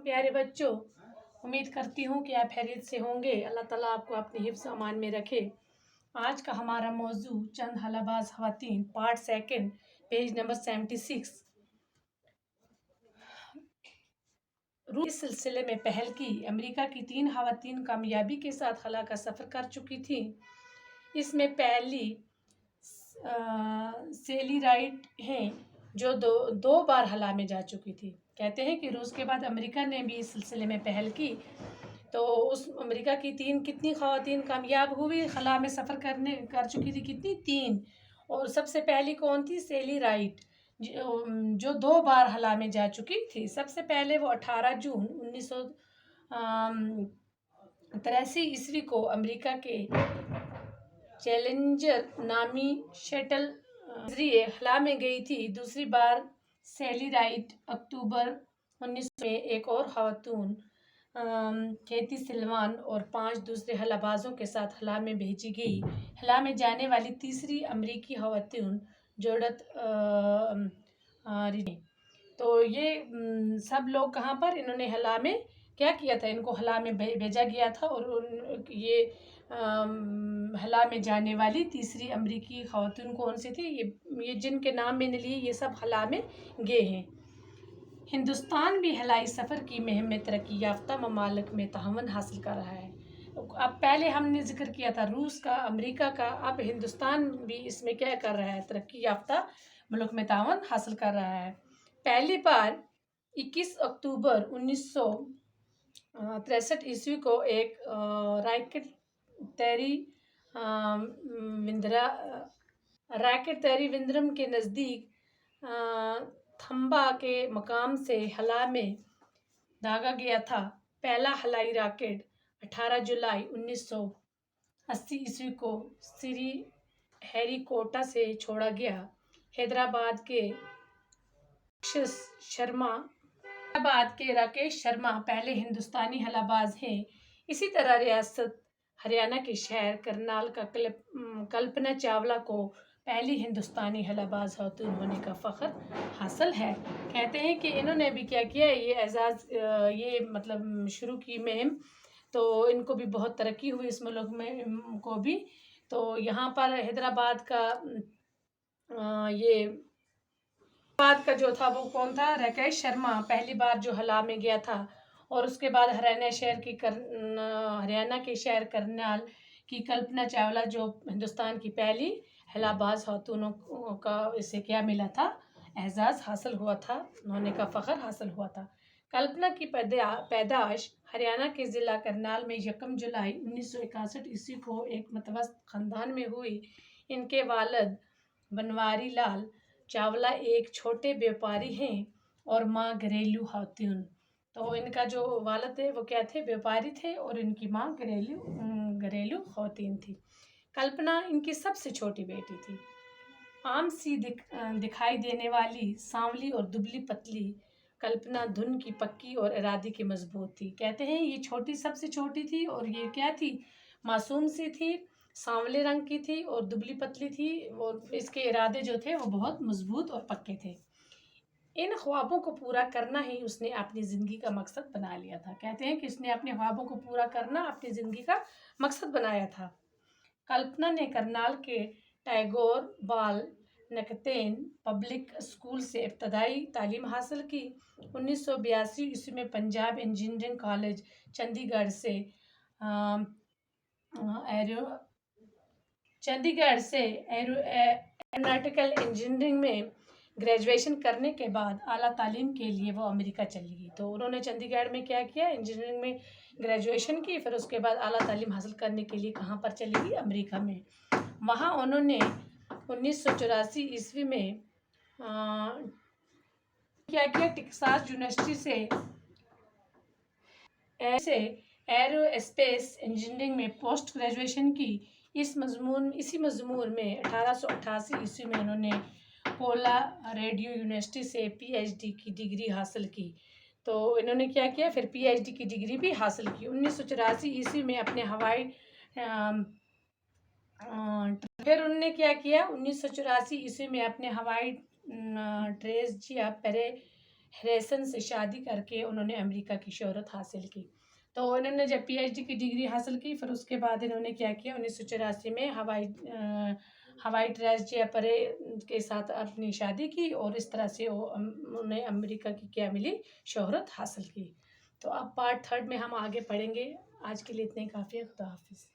प्यारे बच्चों, उम्मीद करती हूँ कि आप खैरियत से होंगे। अल्लाह ताला आपको अपने हिफ्ज़ अमान में रखे। आज का हमारा मौजू चंद हलाबाज ख़वातीन, पार्ट सेकंड, पेज नंबर 76। रूस इस सिलसिले में पहल की। अमेरिका की 3 ख़वातीन कामयाबी के साथ खला का सफ़र कर चुकी थी। इसमें पहली सेली राइट हैं, जो दो बार खला में जा चुकी थी। कहते हैं कि रूस के बाद अमेरिका ने भी इस सिलसिले में पहल की, तो उस अमेरिका की कितनी ख़वातीन कामयाब हुई खला में सफ़र कर चुकी थी? कितनी? 3। और सबसे पहली कौन थी? सेली राइट, जो 2 बार खला में जा चुकी थी। सबसे पहले वो 18 जून 1983 ईस्वी को अमेरिका के चैलेंजर नामी शटल जरिए खला में गई थी। दूसरी बार सेली राइट अक्टूबर 1900 में एक और खातून खेती सिल्वान और 5 दूसरे खलाबाजों के साथ खला में भेजी गई। खला में जाने वाली तीसरी अमेरिकी खातून जोडत तो ये सब लोग कहाँ पर इन्होंने खला में क्या किया था? इनको खला में भेजा गया था और ये खला में जाने वाली तीसरी अमेरिकी खातून कौन सी थी? ये जिनके नाम मैंने लिए ये सब खला में गए हैं। हिंदुस्तान भी हवाई सफ़र की मुहिम में तरक्की याफ्ता ममालिक में ताउन हासिल कर रहा है। अब पहले हमने जिक्र किया था रूस का, अमेरिका का, अब हिंदुस्तान भी इसमें क्या कर रहा है? तरक्की याफ्ता मुल्क में ताउन हासिल कर रहा है। पहली बार 21 अक्टूबर 1963 ईस्वी को एक रैकेट तेरी विंद्रम के नज़दीक थम्बा के मकाम से खला में दागा गया था। पहला हवाई रॉकेट 18 जुलाई 1980 ईस्वी को श्रीहरिकोटा से छोड़ा गया। हैदराबाद के राकेश शर्मा पहले हिंदुस्तानी हलाबाज हैं। इसी तरह रियासत हरियाणा के शहर करनाल का कल्पना चावला को पहली हिंदुस्तानी हलाबाज खातून होने का फ़ख्र हासिल है। कहते हैं कि इन्होंने भी क्या किया, ये एजाज़ ये मतलब शुरू की मुहिम, तो इनको भी बहुत तरक्की हुई इस मुल्क में को भी। तो यहाँ पर हैदराबाद का जो था वो कौन था? राकेश शर्मा पहली बार जो खला में गया था। और उसके बाद हरियाणा के शहर करनाल की कल्पना चावला जो हिंदुस्तान की पहली खलाबाज खातूनों का इसे क्या मिला था? एजाज़ हासिल हुआ था, होने का फ़ख्र हासिल हुआ था। कल्पना की पैदाश हरियाणा के ज़िला करनाल में 1 जुलाई 1961 ईस्वी को एक मतवस्त ख़ानदान में हुई। इनके वालिद बनवारी लाल चावला एक छोटे व्यापारी हैं और माँ घरेलू खातून। तो इनका जो वालिद थे वो क्या थे? व्यापारी थे और इनकी माँ घरेलू खातून थी। कल्पना इनकी सबसे छोटी बेटी थी। आम सी दिखाई देने वाली, सांवली और दुबली पतली कल्पना धुन की पक्की और इरादे की मजबूत थी। कहते हैं ये सबसे छोटी थी और ये क्या थी? मासूम सी थी, सांवले रंग की थी और दुबली पतली थी, और इसके इरादे जो थे वो बहुत मजबूत और पक्के थे। इन ख्वाबों को पूरा करना ही उसने अपनी ज़िंदगी का मकसद बना लिया था। कहते हैं कि इसने अपने ख्वाबों को पूरा करना अपनी ज़िंदगी का मकसद बनाया था। कल्पना ने करनाल के टैगोर बाल नकतेन पब्लिक स्कूल से इब्तदाई तालीम हासिल की। 1982 ईस्वी में पंजाब इंजीनियरिंग कॉलेज चंडीगढ़ से एरोनॉटिकल इंजीनियरिंग में ग्रेजुएशन करने के बाद आला तालीम के लिए वो अमेरिका चली गई। तो उन्होंने चंडीगढ़ में क्या किया? इंजीनियरिंग में ग्रेजुएशन की, फिर उसके बाद आला तालीम हासिल करने के लिए कहाँ पर चली गई? अमेरिका में। वहाँ उन्होंने 1984 ईस्वी में क्या किया? टेक्सास यूनिवर्सिटी से एरोस्पेस इंजीनियरिंग में पोस्ट ग्रेजुएशन की। इसी मजमून में 1888 ईस्वी में उन्होंने कोलोराडो यूनिवर्सिटी से पीएचडी की डिग्री हासिल की। तो इन्होंने क्या किया? फिर पीएचडी की डिग्री भी हासिल की। 1984 ईस्वी में अपने फिर उन्होंने क्या किया? 1984 ईस्वी में अपने हवाई ट्रेजिया ہیریسن سے شادی کر کے انہوں نے امریکہ کی شہرت حاصل کی. تو انہوں نے جب پی ایچ ڈی کی ڈگری حاصل کی، پھر اس کے بعد انہوں نے کیا کیا، 1984 میں ہوائی ٹریزجیا پرے کے ساتھ اپنی شادی کی، اور اس طرح سے انہیں امریکہ کی کیا ملی، شہرت حاصل کی. تو اب پارٹ 3 میں ہم آگے پڑھیں گے. آج کے لیے اتنے کافی ہے. خدا حافظ.